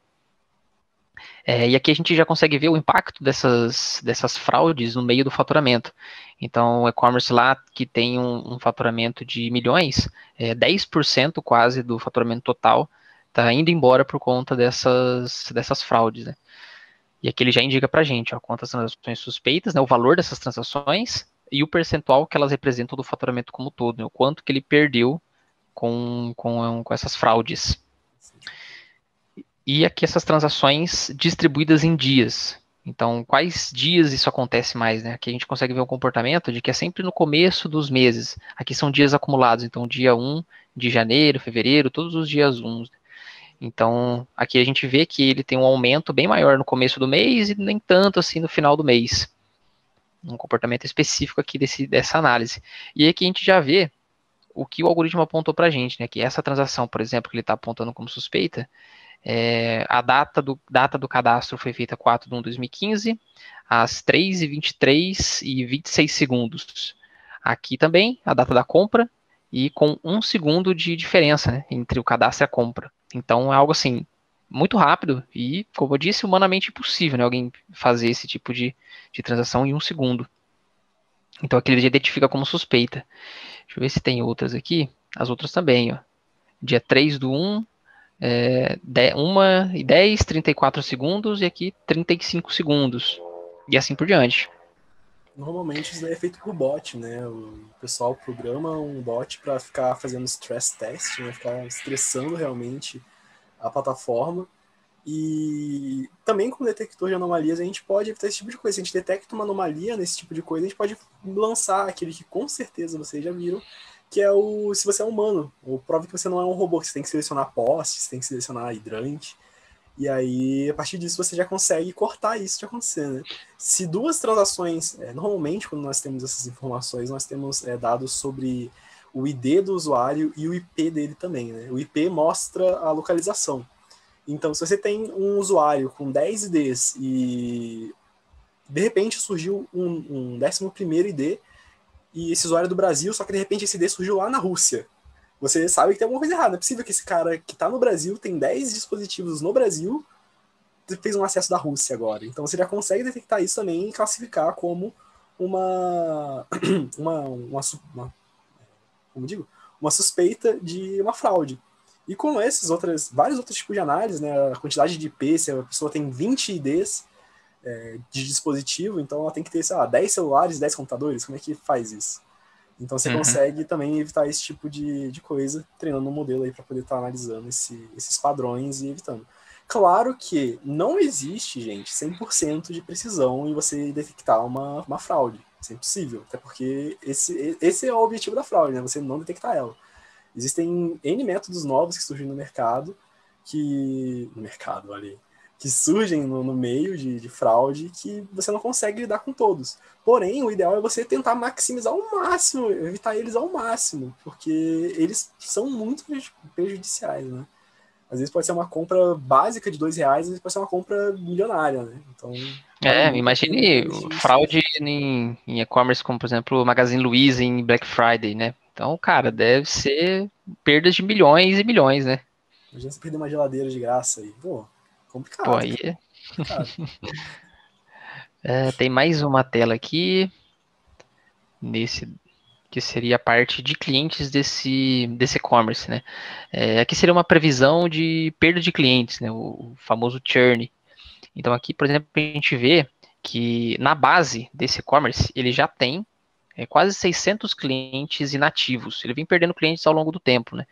E aqui a gente já consegue ver o impacto dessas fraudes no meio do faturamento. Então, o e-commerce lá que tem um faturamento de milhões, 10% quase do faturamento total está indo embora por conta dessas fraudes, né? E aqui ele já indica para a gente quantas transações suspeitas, né, o valor dessas transações e o percentual que elas representam do faturamento como todo, né, o quanto que ele perdeu com essas fraudes. E aqui essas transações distribuídas em dias. Então, quais dias isso acontece mais, né? Aqui a gente consegue ver um comportamento de que é sempre no começo dos meses. Aqui são dias acumulados, então dia 1 de janeiro, fevereiro, todos os dias 1. Então, aqui a gente vê que ele tem um aumento bem maior no começo do mês e nem tanto assim no final do mês. Um comportamento específico aqui dessa análise. E aqui a gente já vê o que o algoritmo apontou para a gente, né? Que essa transação, por exemplo, que ele está apontando como suspeita, a data do cadastro foi feita 4/1/2015, às 3h23 e 26 segundos. Aqui também, a data da compra, e com 1 segundo de diferença, né, entre o cadastro e a compra. Então, é algo assim, muito rápido e, como eu disse, humanamente impossível, né, alguém fazer esse tipo de transação em 1 segundo. Então, aqui ele já identifica como suspeita. Deixa eu ver se tem outras aqui. As outras também, ó. Dia 3/1, 1h10, 34 segundos, e aqui 35 segundos. E assim por diante. Normalmente isso daí é feito por bot, né? O pessoal programa um bot para ficar fazendo stress test, né? Ficar estressando realmente a plataforma. E também com o detector de anomalias a gente pode evitar esse tipo de coisa. Se a gente detecta uma anomalia nesse tipo de coisa, a gente pode lançar aquele que com certeza vocês já viram, que é se você é humano. Ou prove que você não é um robô, que você tem que selecionar poste, você tem que selecionar hidrante. E aí, a partir disso, você já consegue cortar isso de acontecer, né? Se duas transações... normalmente, quando nós temos essas informações, nós temos dados sobre o ID do usuário e o IP dele também, né? O IP mostra a localização. Então, se você tem um usuário com 10 IDs e de repente surgiu um 11º ID e esse usuário é do Brasil, só que de repente esse ID surgiu lá na Rússia. Você sabe que tem alguma coisa errada. Não é possível que esse cara que está no Brasil, tem 10 dispositivos no Brasil, fez um acesso da Rússia agora. Então você já consegue detectar isso também e classificar como uma como digo, uma suspeita de uma fraude. E com esses vários outros tipos de análise, né, a quantidade de IP, se a pessoa tem 20 IDs de dispositivo, então ela tem que ter, sei lá, 10 celulares, 10 computadores, como é que faz isso? Então você consegue também evitar esse tipo de coisa, treinando um modelo aí para poder estar analisando esses padrões e evitando. Claro que não existe, gente, 100% de precisão em você detectar uma fraude. Isso é impossível, até porque esse é o objetivo da fraude, né? Você não detectar ela. Existem N métodos novos que surgem no mercado, olha aí, que surgem no meio de fraude, que você não consegue lidar com todos. Porém, o ideal é você tentar maximizar ao máximo, evitar eles ao máximo, porque eles são muito prejudiciais, né? Às vezes pode ser uma compra básica de R$2, às vezes pode ser uma compra milionária, né? Então, vale muito a pena Imagine investir fraude em e-commerce, como por exemplo o Magazine Luiza em Black Friday, né? Então, cara, deve ser perdas de milhões e milhões, né? Imagina você perder uma geladeira de graça aí. Pô, Pô, complicado, aí complicado. tem mais uma tela aqui, nesse que seria a parte de clientes desse e-commerce, né? Aqui seria uma previsão de perda de clientes, né? O famoso churn. Então aqui, por exemplo, a gente vê que na base desse e-commerce ele já tem quase 600 clientes inativos. Ele vem perdendo clientes ao longo do tempo, né?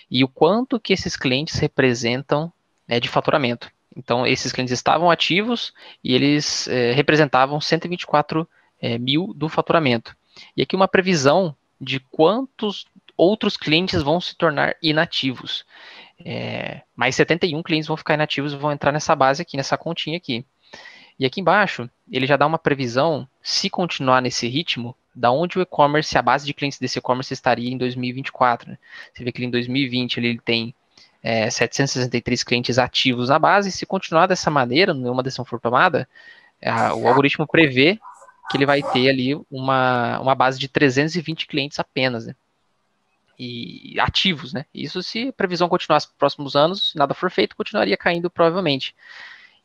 E o quanto que esses clientes representam de faturamento. Então, esses clientes estavam ativos e eles representavam 124 mil do faturamento. E aqui uma previsão de quantos outros clientes vão se tornar inativos. Mais 71 clientes vão ficar inativos e vão entrar nessa base aqui, nessa continha aqui. E aqui embaixo, ele já dá uma previsão, se continuar nesse ritmo, da onde o e-commerce, a base de clientes desse e-commerce estaria em 2024. Né? Você vê que em 2020 ele tem 763 clientes ativos na base, e se continuar dessa maneira, nenhuma decisão for tomada, o algoritmo prevê que ele vai ter ali uma base de 320 clientes apenas, né? E ativos, né? Isso se a previsão continuasse nos próximos anos, nada for feito, continuaria caindo provavelmente.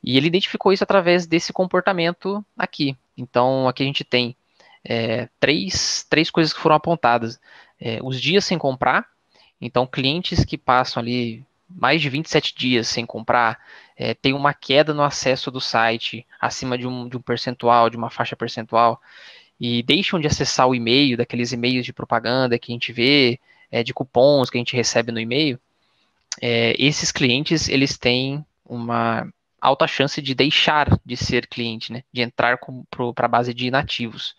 E ele identificou isso através desse comportamento aqui. Então, aqui a gente tem três coisas que foram apontadas. Os dias sem comprar. Então, clientes que passam ali mais de 27 dias sem comprar, tem uma queda no acesso do site, acima de um percentual, de uma faixa percentual, e deixam de acessar o e-mail, daqueles e-mails de propaganda que a gente vê, de cupons que a gente recebe no e-mail. Esses clientes, eles têm uma alta chance de deixar de ser cliente, né? De entrar para a base de inativos.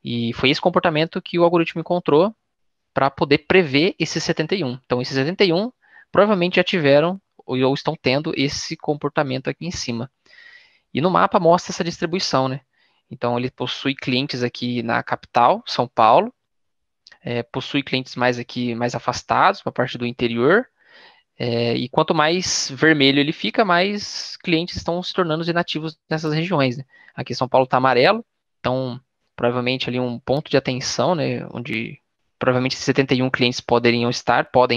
E foi esse comportamento que o algoritmo encontrou para poder prever esses 71. Então, esses 71 provavelmente já tiveram ou estão tendo esse comportamento aqui em cima. E no mapa mostra essa distribuição, né? Então, ele possui clientes aqui na capital, São Paulo, possui clientes mais aqui, mais afastados, para a parte do interior, e quanto mais vermelho ele fica, mais clientes estão se tornando inativos nessas regiões. Né? Aqui São Paulo está amarelo, então provavelmente ali um ponto de atenção, né, onde provavelmente 71 clientes podem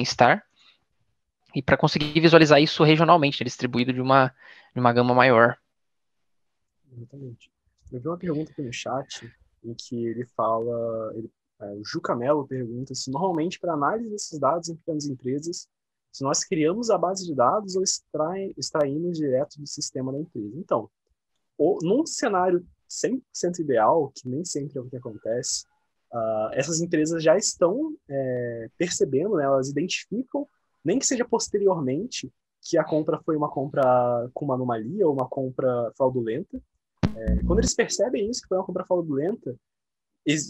estar, e para conseguir visualizar isso regionalmente, né, distribuído de uma gama maior. Exatamente. Eu vi uma pergunta aqui no chat em que ele fala, o Juca Mello pergunta se normalmente para análise desses dados em pequenas empresas, se nós criamos a base de dados ou extraímos direto do sistema da empresa. Então, num cenário 100% ideal, que nem sempre é o que acontece, essas empresas já estão percebendo, né, elas identificam, nem que seja posteriormente, que a compra foi uma compra com uma anomalia ou uma compra fraudulenta. Quando eles percebem isso, que foi uma compra fraudulenta,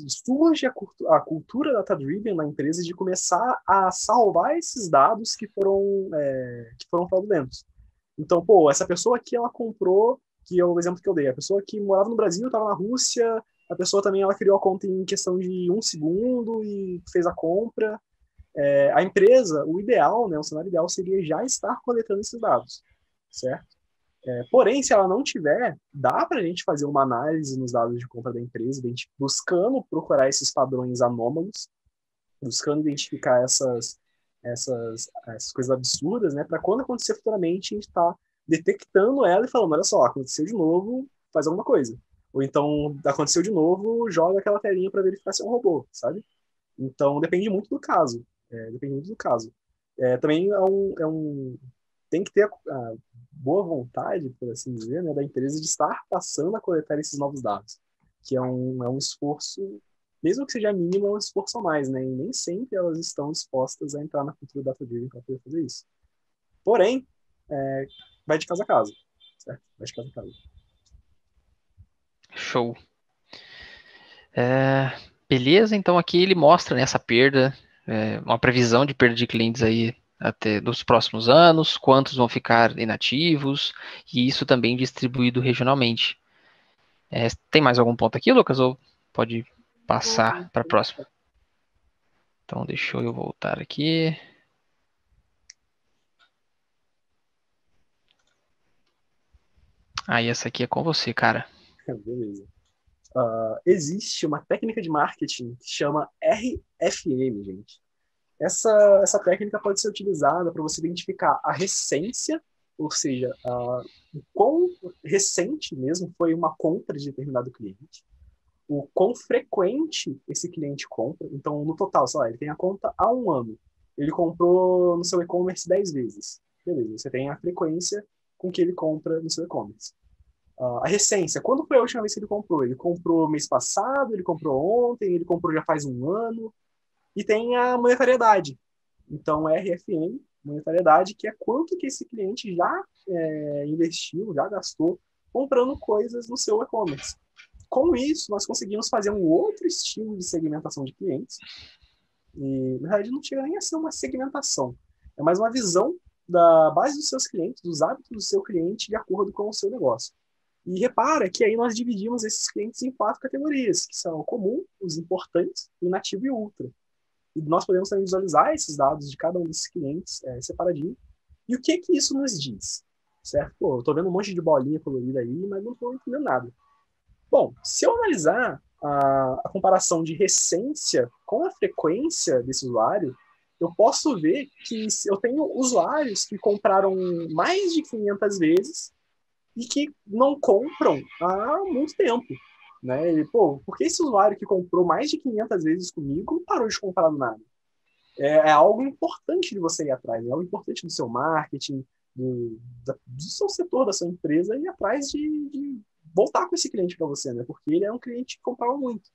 surge a cultura data-driven na empresa de começar a salvar esses dados que foram fraudulentos. Então, pô, essa pessoa aqui, ela comprou, que é o exemplo que eu dei, a pessoa que morava no Brasil, estava na Rússia, a pessoa também ela criou a conta em questão de 1 segundo e fez a compra. A empresa, o ideal, né, o cenário ideal seria já estar coletando esses dados, certo? Porém, se ela não tiver, dá para a gente fazer uma análise nos dados de compra da empresa, a gente buscando procurar esses padrões anômalos, buscando identificar essas coisas absurdas, né? Para quando acontecer futuramente, a gente está detectando ela e falando, olha só, aconteceu de novo, faz alguma coisa. Ou então, aconteceu de novo, joga aquela telinha para verificar se é um robô, sabe? Então, depende muito do caso. Depende muito do caso. Também tem que ter a boa vontade, por assim dizer, né, da empresa de estar passando a coletar esses novos dados, que é um esforço, mesmo que seja mínimo, é um esforço a mais, né, e nem sempre elas estão dispostas a entrar na cultura data-driven para poder fazer isso. Porém, vai de casa a casa, certo? Vai de casa a casa. Show. Beleza, então aqui ele mostra, né, essa perda, uma previsão de perda de clientes aí até dos próximos anos, quantos vão ficar inativos, e isso também distribuído regionalmente. Tem mais algum ponto aqui, Lucas, ou pode passar para a próxima? Então deixa eu voltar aqui. Aí essa aqui é com você, cara. Beleza. Existe uma técnica de marketing que chama RFM, gente. Essa técnica pode ser utilizada para você identificar a recência, ou seja, o quão recente mesmo foi uma compra de determinado cliente, o quão frequente esse cliente compra. Então, no total, sei lá, ele tem a conta há 1 ano. Ele comprou no seu e-commerce 10 vezes. Beleza, você tem a frequência com que ele compra no seu e-commerce. A recência, quando foi a última vez que ele comprou? Ele comprou mês passado, ele comprou ontem, ele comprou já faz 1 ano. E tem a monetariedade. Então, RFM, monetariedade, que é quanto que esse cliente já investiu, já gastou comprando coisas no seu e-commerce. Com isso, nós conseguimos fazer um outro estilo de segmentação de clientes. E, na verdade, não chega nem a ser uma segmentação. É mais uma visão da base dos seus clientes, dos hábitos do seu cliente de acordo com o seu negócio. E repara que aí nós dividimos esses clientes em 4 categorias, que são o comum, os importantes, o inativo e o ultra. E nós podemos também visualizar esses dados de cada um desses clientes separadinho. E o que isso nos diz? Certo? Pô, eu estou vendo um monte de bolinha colorida aí, mas não estou entendendo nada. Bom, se eu analisar a comparação de recência com a frequência desse usuário, eu posso ver que eu tenho usuários que compraram mais de 500 vezes e que não compram há muito tempo. Né? E, pô, por que esse usuário que comprou mais de 500 vezes comigo parou de comprar do nada? É algo importante de você ir atrás, é algo importante do seu marketing, do seu setor da sua empresa, ir atrás de voltar com esse cliente para você, né? Porque ele é um cliente que comprava muito.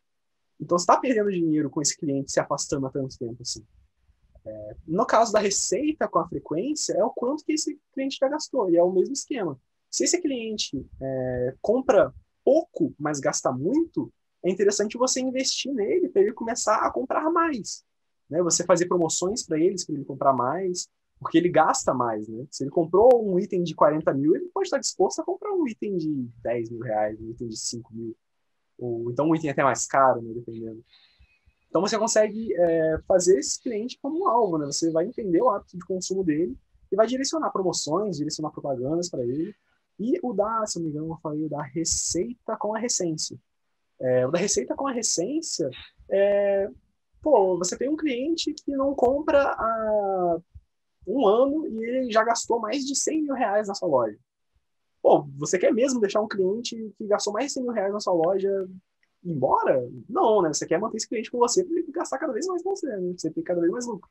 Então você está perdendo dinheiro com esse cliente se afastando há tanto tempo assim. No caso da receita com a frequência, é o quanto que esse cliente já gastou, e é o mesmo esquema. Se esse cliente compra pouco, mas gasta muito, é interessante você investir nele para ele começar a comprar mais. Né? Você fazer promoções para ele comprar mais, porque ele gasta mais. Né? Se ele comprou um item de 40 mil, ele pode estar disposto a comprar um item de 10 mil reais, um item de 5 mil, ou então um item até mais caro, né? Dependendo. Então você consegue fazer esse cliente como um alvo. Né? Você vai entender o hábito de consumo dele e vai direcionar promoções, direcionar propagandas para ele. E se não me engano, eu falei da receita com a recência. O da receita com a recência você tem um cliente que não compra há 1 ano e ele já gastou mais de 100 mil reais na sua loja. Pô, você quer mesmo deixar um cliente que gastou mais de 100 mil reais na sua loja embora? Não, né? Você quer manter esse cliente com você para ele gastar cada vez mais com você, né? Você tem cada vez mais lucro.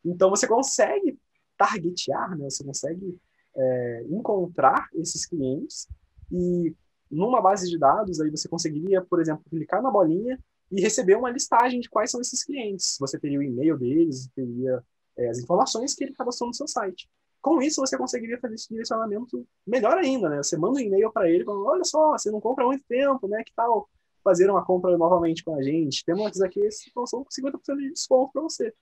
Então você consegue targetear, né? Você consegue encontrar esses clientes e numa base de dados aí você conseguiria, por exemplo, clicar na bolinha e receber uma listagem de quais são esses clientes. Você teria o e-mail deles, teria as informações que ele cadastrou no seu site. Com isso, você conseguiria fazer esse direcionamento melhor ainda, né? Você manda um e-mail para ele falando, olha só, você não compra há muito tempo, né? Que tal fazer uma compra novamente com a gente, temos aqui essa promoção com 50% de desconto para você,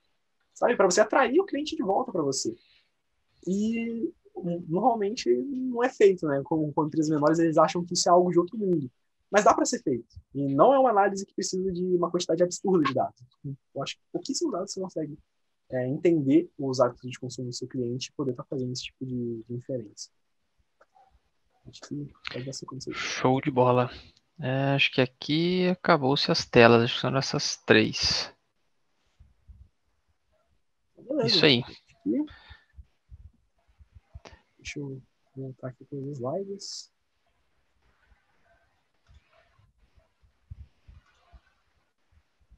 sabe? Para você atrair o cliente de volta para você. E normalmente não é feito, né? Com empresas menores, eles acham que isso é algo de outro mundo. Mas dá para ser feito. E não é uma análise que precisa de uma quantidade absurda de dados. Eu acho que pouquíssimos dados você consegue entender os hábitos de consumo do seu cliente e poder estar fazendo esse tipo de inferência. Acho que pode dar sequência. Show de bola. Acho que aqui acabou-se as telas. Acho que são essas 3. Beleza. Isso aí. Deixa eu voltar aqui para os slides.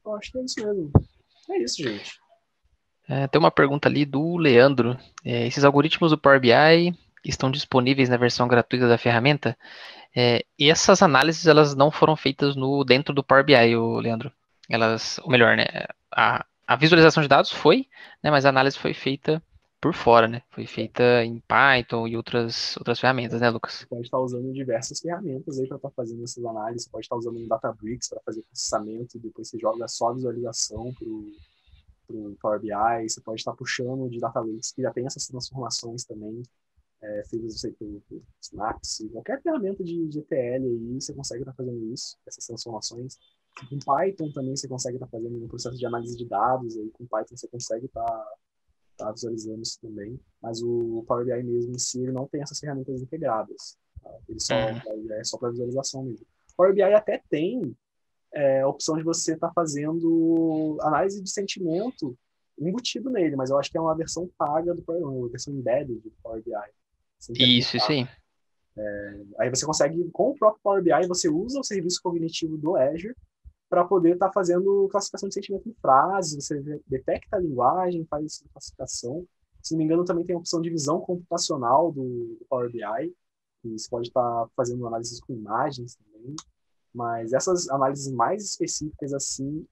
Eu acho que é isso mesmo. É isso, gente. Tem uma pergunta ali do Leandro. Esses algoritmos do Power BI estão disponíveis na versão gratuita da ferramenta? E essas análises, elas não foram feitas dentro do Power BI, Leandro. Ou melhor, né? A visualização de dados foi, né? Mas a análise foi feita por fora, né? Foi feita em Python e outras ferramentas, né, Lucas? Você pode estar usando diversas ferramentas aí para estar fazendo essas análises. Você pode estar usando um Databricks para fazer processamento e depois você joga só a visualização para o Power BI. Você pode estar puxando de Data Lakes que já tem essas transformações também, feitas pelo Synapse. Qualquer ferramenta de ETL aí, você consegue estar fazendo isso, essas transformações. Com Python também você consegue estar fazendo um processo de análise de dados. Aí com Python você consegue estar visualizando isso também. Mas o Power BI mesmo em si, ele não tem essas ferramentas integradas. Tá? Ele é só para visualização mesmo. O Power BI até tem a opção de você estar fazendo análise de sentimento embutido nele, mas eu acho que é uma versão paga do Power BI, uma versão embedded do Power BI. Isso aí. Aí você consegue, com o próprio Power BI, você usa o serviço cognitivo do Azure para poder estar fazendo classificação de sentimento em frases, você detecta a linguagem, faz classificação. Se não me engano, também tem a opção de visão computacional do Power BI, e você pode estar fazendo análises com imagens também. Mas essas análises mais específicas, assim,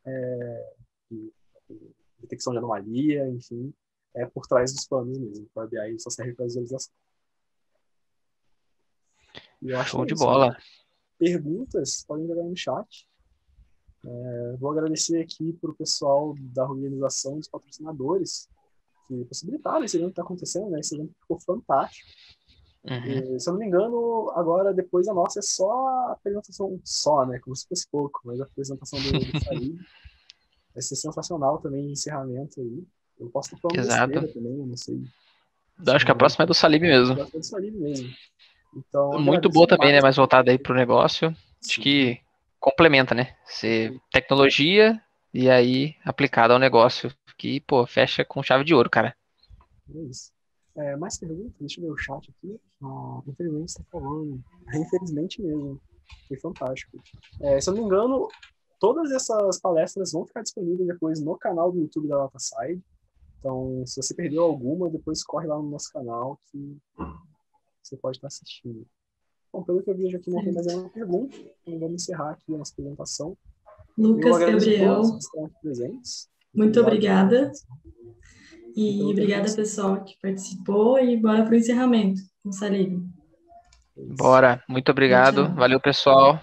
detecção de anomalia, enfim, é por trás dos panos mesmo. O Power BI só serve para visualização. Show de bola. Né? Perguntas, podem jogar no chat. Vou agradecer aqui para o pessoal da organização dos patrocinadores que possibilitaram esse evento que está acontecendo, né? Esse evento ficou fantástico. E, se eu não me engano, agora, depois a nossa é só a apresentação, né? Como se fosse pouco, mas a apresentação do Salib vai ser sensacional também, encerramento aí. Eu posso estar falando besteira também, eu não sei. Acho que a próxima é do Salib mesmo. A próxima é do Salib mesmo. Então, muito boa também, né? Mais voltada aí pro negócio. Sim. Acho que complementa, né? Tecnologia e aí aplicada ao negócio que, pô, fecha com chave de ouro, cara. É isso. Mais perguntas? Deixa eu ver o chat aqui. Infelizmente está falando. Infelizmente mesmo. Foi fantástico. Se eu não me engano, todas essas palestras vão ficar disponíveis depois no canal do YouTube da DataSide. Então, se você perdeu alguma, depois corre lá no nosso canal que você pode estar assistindo. Bom, pelo que eu vejo aqui, não tem mais nenhuma pergunta. Então, vamos encerrar aqui a nossa apresentação. Lucas, Gabriel, todos que estão aqui presentes. Muito obrigada. E obrigada, pessoal, que participou. E bora para o encerramento com o Salib. Bora. Muito obrigado. Valeu, pessoal.